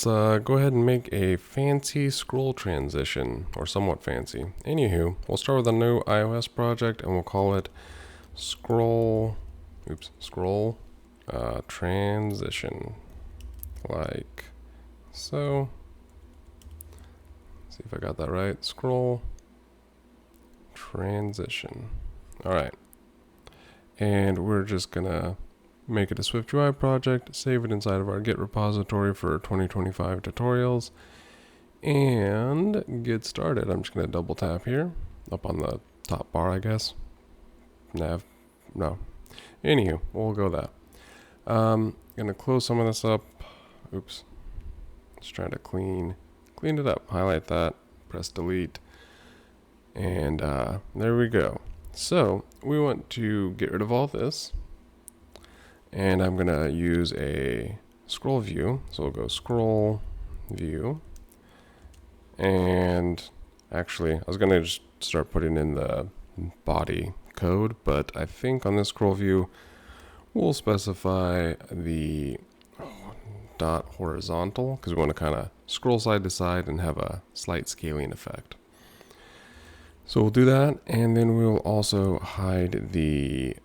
let's go ahead and make a fancy scroll transition, or somewhat fancy. Anywho, we'll start with a new iOS project and we'll call it scroll transition, like so. See if I got that right. Scroll transition. All right. And we're just gonna make it a SwiftUI project, save it inside of our Git repository for 2025 tutorials, and get started. I'm just gonna double tap here, up on the top bar, I guess. No. Anywho, we'll go that. Gonna close some of this up. Oops. Just trying to clean it up. Highlight that, press delete, and there we go. So we want to get rid of all this, and I'm gonna use a scroll view. So we'll go scroll view, and actually I was gonna just start putting in the body code, but I think on this scroll view we'll specify the dot horizontal because we want to kind of scroll side to side and have a slight scaling effect. So we'll do that, and then we'll also hide the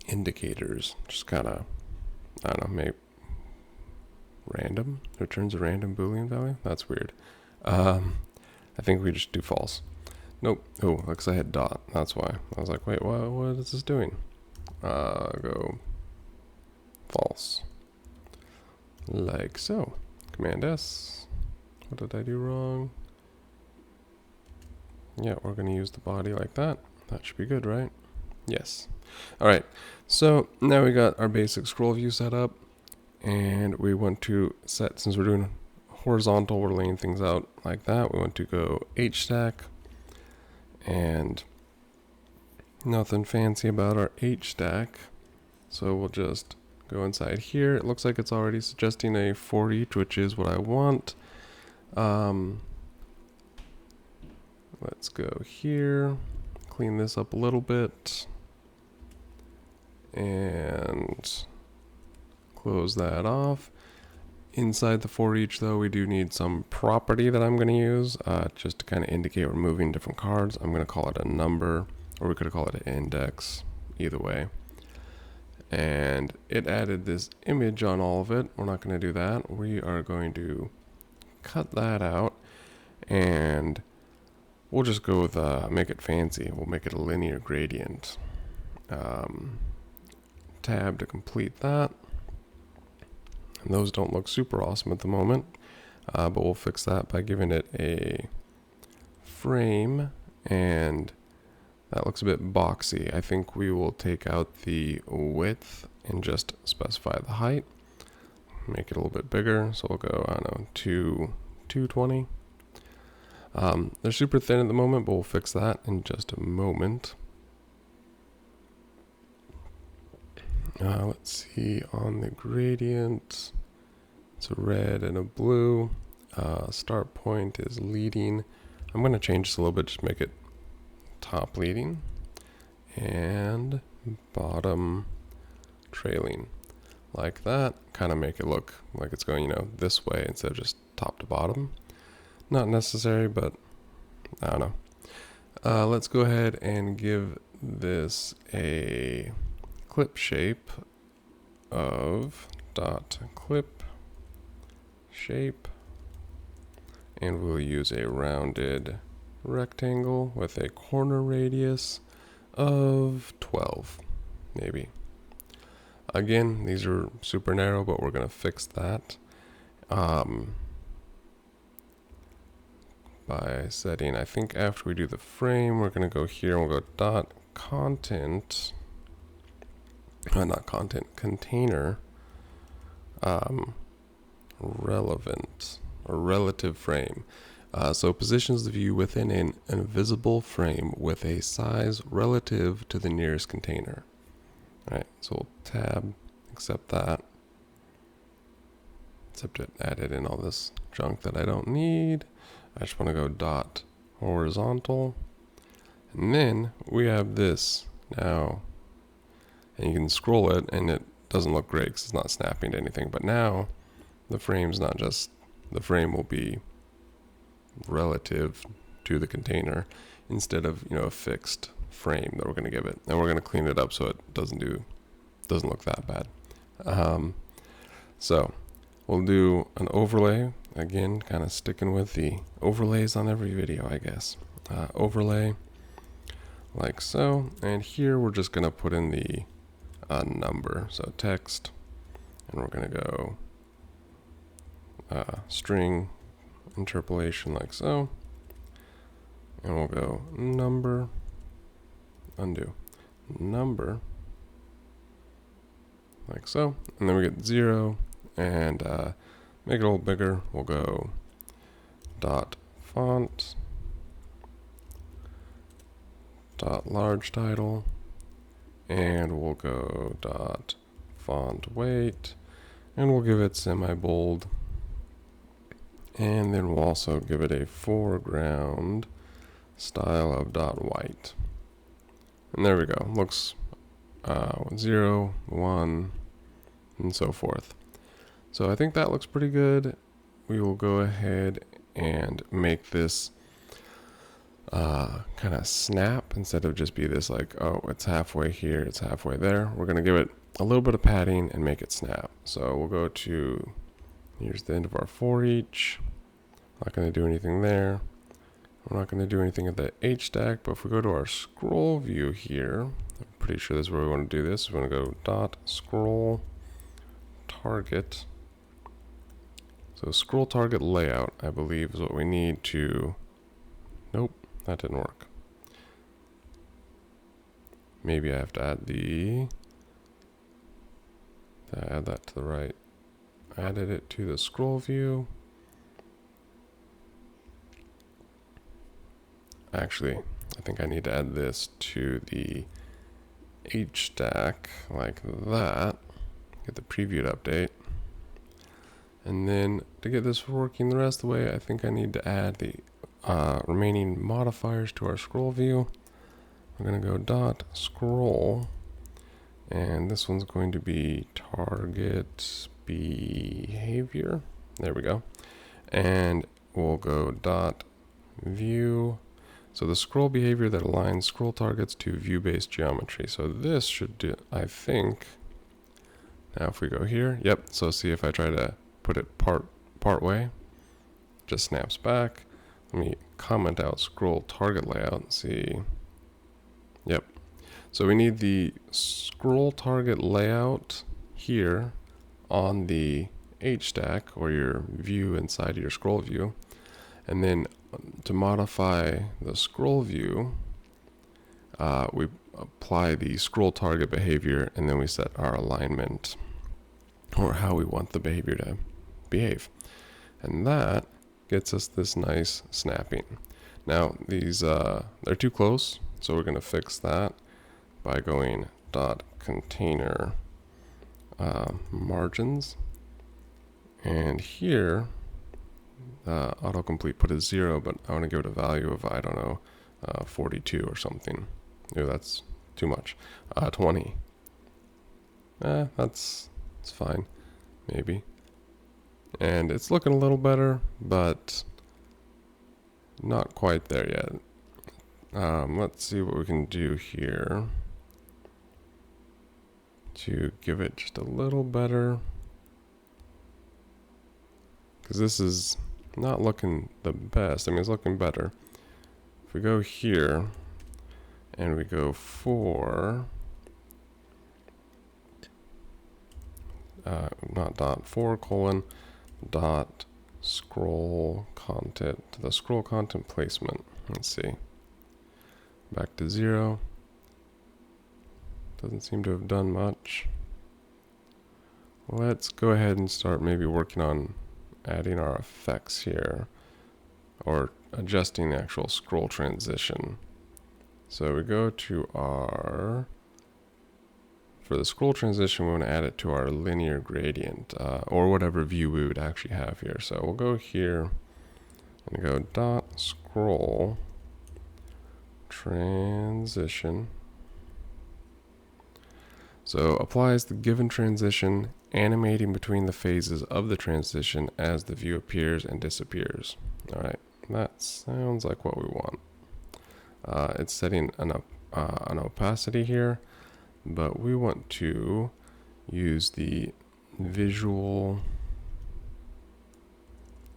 indicators. Just kind of, I don't know, maybe random, returns a random Boolean value. That's weird. I think we just do false. Nope. Oh, looks like I hit dot. That's why. I was like, wait, what is this doing? Go false. Like so. Command S. What did I do wrong? Yeah, we're going to use the body like that. That should be good, right? Yes. All right. So now we got our basic scroll view set up, and we want to set, since we're doing horizontal, we're laying things out like that. We want to go HStack, and nothing fancy about our HStack. So we'll just go inside here. It looks like it's already suggesting a for each, which is what I want. Let's go here, clean this up a little bit, and close that off. Inside the for each, though, we do need some property that I'm going to use just to kind of indicate we're moving different cards. I'm going to call it a number, or we could call it an index, either way. And it added this image on all of it. We're not going to do that. We are going to cut that out, and we'll just go with make it fancy. We'll make it a linear gradient. Tab to complete that. And those don't look super awesome at the moment, but we'll fix that by giving it a frame, and that looks a bit boxy. I think we will take out the width and just specify the height. Make it a little bit bigger, so we'll go, I don't know, 220. They're super thin at the moment, but we'll fix that in just a moment. Let's see, on the gradient, it's a red and a blue. Start point is leading. I'm going to change this a little bit, just make it top leading, and bottom trailing, like that. Kind of make it look like it's going, this way instead of just top to bottom. Not necessary, but I don't know. Let's go ahead and give this a clip shape of dot clip shape, and we'll use a rounded rectangle with a corner radius of 12, maybe. Again, these are super narrow, but we're going to fix that by setting, I think after we do the frame, we're going to go here and we'll go dot content, not content, container relevant or relative frame. So positions the view within an invisible frame with a size relative to the nearest container. All right, so we'll tab, accept that. Except it added in all this junk that I don't need. I just want to go dot horizontal. And then we have this now. And you can scroll it and it doesn't look great because it's not snapping to anything. But now the frame's not just, the frame will be relative to the container instead of, a fixed frame that we're going to give it. And we're going to clean it up so it doesn't look that bad. So we'll do an overlay. Again, kind of sticking with the overlays on every video, I guess. Overlay, like so. And here we're just going to put in the number. So text, and we're going to go string interpolation like so. And we'll go number, undo, number, like so. And then we get 0, and make it a little bigger. We'll go dot font, dot large title, and we'll go dot font weight, and we'll give it semi-bold. And then we'll also give it a foreground style of dot white. And there we go. Looks 0, 1, and so forth. So I think that looks pretty good. We will go ahead and make this kind of snap instead of just be this like, oh, it's halfway here, it's halfway there. We're going to give it a little bit of padding and make it snap. So we'll go to, here's the end of our for each. Not going to do anything there. We're not going to do anything at the H stack, but if we go to our scroll view here, I'm pretty sure this is where we want to do this. We want to go dot scroll target. So scroll target layout, I believe, is what we need to, nope, that didn't work. Maybe I have to add add that to the right. I added it to the scroll view. Actually, I think I need to add this to the H stack like that. Get the previewed update. And then to get this working the rest of the way, I think I need to add the remaining modifiers to our scroll view. We're going to go dot scroll, and this one's going to be target behavior. There we go. And we'll go dot view. So the scroll behavior that aligns scroll targets to view-based geometry. So this should do, I think. Now if we go here, yep. So see if I try to put it part way, just snaps back. Let me comment out scroll target layout and see. Yep. So we need the scroll target layout here on the H stack, or your view inside of your scroll view. And then to modify the scroll view, we apply the scroll target behavior, and then we set our alignment, or how we want the behavior to behave. And that gets us this nice snapping. Now these they're too close, so we're going to fix that by going dot container margins, and here autocomplete put a 0, but I want to give it a value of, I don't know, 42 or something. Ooh, that's too much. 20. That's fine, maybe. And it's looking a little better, but not quite there yet. Let's see what we can do here to give it just a little better, because this is not looking the best. I mean, it's looking better. If we go here and we go for not dot for colon dot scroll content, the scroll content placement. Let's see. Back to 0. Doesn't seem to have done much. Let's go ahead and start maybe working on adding our effects here, or adjusting the actual scroll transition. So we go to our, for the scroll transition, we want to add it to our linear gradient, or whatever view we would actually have here. So we'll go here and go dot scroll transition. So applies the given transition, animating between the phases of the transition as the view appears and disappears. All right, that sounds like what we want. It's setting an opacity here, but we want to use the visual.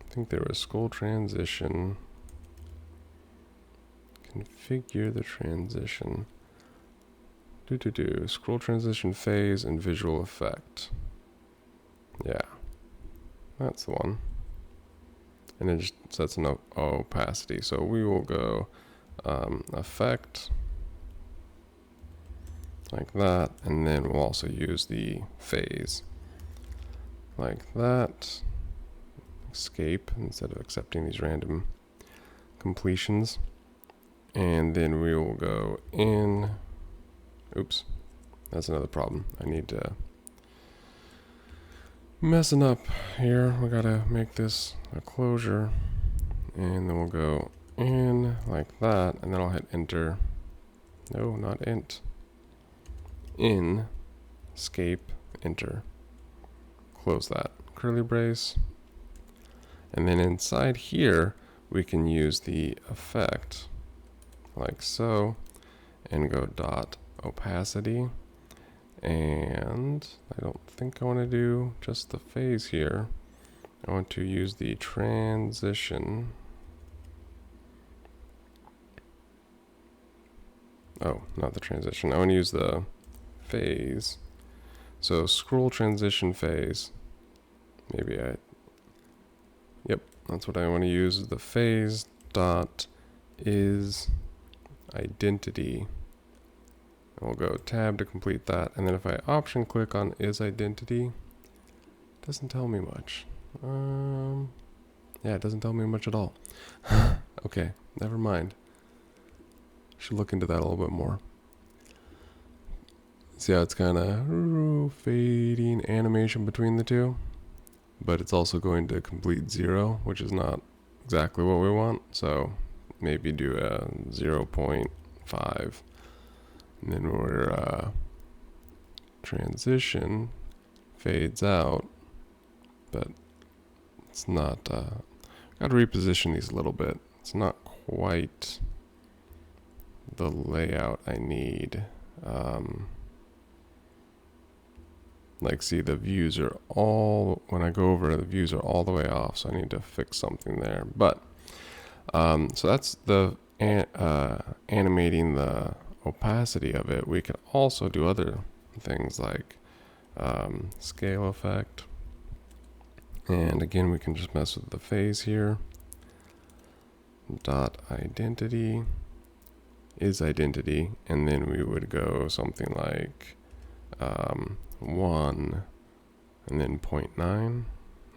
I think there was scroll transition. Configure the transition. Scroll transition phase and visual effect. Yeah, that's the one. And it just sets an opacity. So we will go effect like that, and then we'll also use the phase like that. Escape instead of accepting these random completions, and then we will go in. Oops, that's another problem. I need to messing up here. We gotta make this a closure, and then we'll go in like that, and then I'll hit enter. No, not int. In, escape, enter. Close that curly brace, and then inside here we can use the effect like so, and go dot opacity, and I don't think I want to do just the phase here. I want to use the transition. Oh, not the transition. I want to use the phase. So scroll transition phase. Yep, that's what I want to use. The phase dot is identity. We'll go tab to complete that, and then if I option click on is identity, it doesn't tell me much. Yeah, it doesn't tell me much at all. Okay, never mind. Should look into that a little bit more. See how it's kind of fading animation between the two, but it's also going to complete 0, which is not exactly what we want. So maybe do a 0.5. And then we're transition fades out, but it's not. Got to reposition these a little bit. It's not quite the layout I need. Like, see, the views are all, when I go over, the views are all the way off, so I need to fix something there. But so that's the animating the opacity of it. We could also do other things like scale effect, and again we can just mess with the phase here. Dot identity is identity, and then we would go something like 1 and then 0.9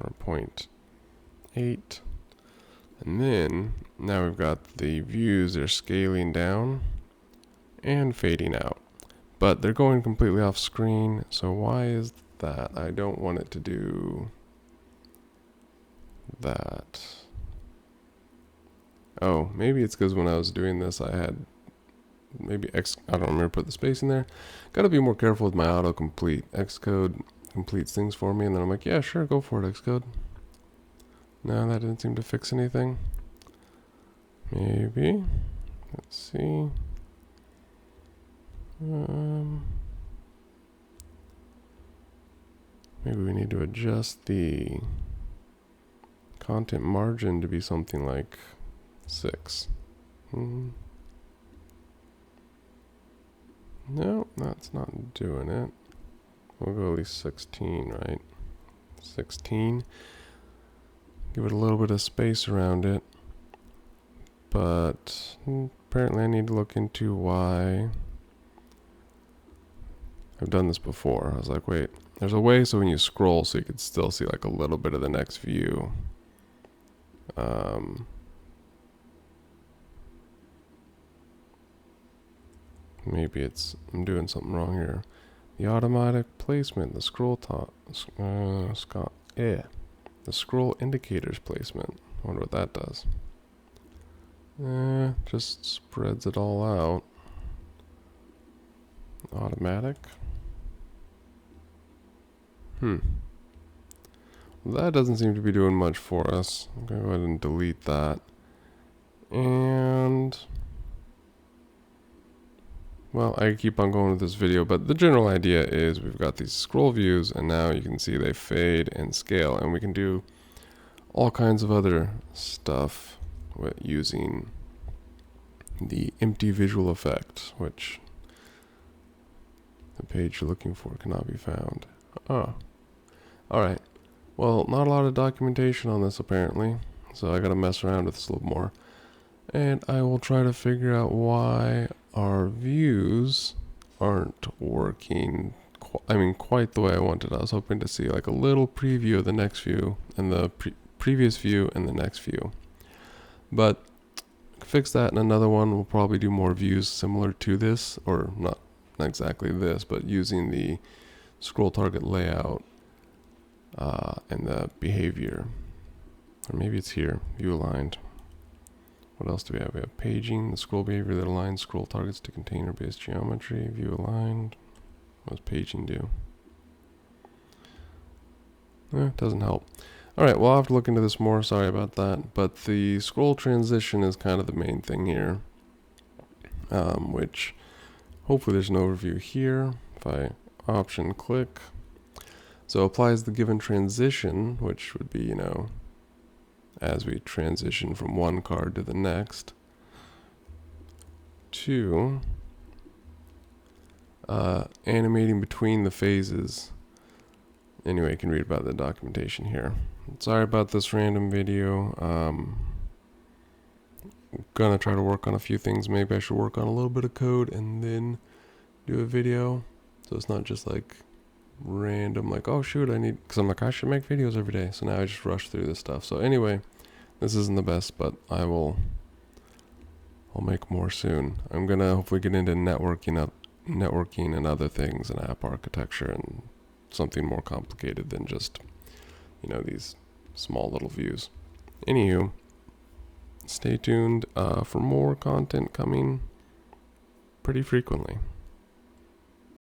or 0.8, and then now we've got the views. They're scaling down and fading out, but they're going completely off screen. So why is that? I don't want it to do that. Oh, maybe it's because when I was doing this I had maybe I don't remember, put the space in there. Gotta be more careful with my autocomplete. Xcode completes things for me, and then I'm like, yeah, sure, go for it, Xcode. No, that didn't seem to fix anything. Maybe. Let's see. Maybe we need to adjust the content margin to be something like 6. No, that's not doing it. We'll go at least 16, right? 16. Give it a little bit of space around it. But apparently I need to look into why. I've done this before. I was like, wait, there's a way so when you scroll so you could still see like a little bit of the next view. Maybe I'm doing something wrong here. The automatic placement, the scroll the scroll indicators placement. I wonder what that does. Just spreads it all out. Automatic. That doesn't seem to be doing much for us. I'm going to go ahead and delete that. And, well, I keep on going with this video, but the general idea is we've got these scroll views, and now you can see they fade and scale, and we can do all kinds of other stuff with using the empty visual effect, which the page you're looking for cannot be found. Oh, alright. Well, not a lot of documentation on this apparently, so I gotta mess around with this a little more. And I will try to figure out why our views aren't working quite the way I wanted. I was hoping to see like a little preview of the next view and the previous view and the next view. But fix that in another one. We'll probably do more views similar to this, or not exactly this, but using the scroll target layout and the behavior. Or maybe it's here, view aligned. What else do we have? We have paging, the scroll behavior that aligns scroll targets to container-based geometry, view aligned. What does paging do? It doesn't help. Alright, well, I'll have to look into this more, sorry about that. But the scroll transition is kind of the main thing here. Which, hopefully there's an overview here. If I option click. So applies the given transition, which would be, you know, as we transition from one card to the next, to animating between the phases. Anyway, you can read about the documentation here. Sorry about this random video. I'm gonna try to work on a few things. Maybe I should work on a little bit of code and then do a video, so it's not just like random, like, oh shoot, because I'm like, I should make videos every day, so now I just rush through this stuff. So anyway, this isn't the best, but I'll make more soon. I'm gonna hopefully get into networking and other things and app architecture and something more complicated than just, you know, these small little views. Anywho, stay tuned for more content coming pretty frequently.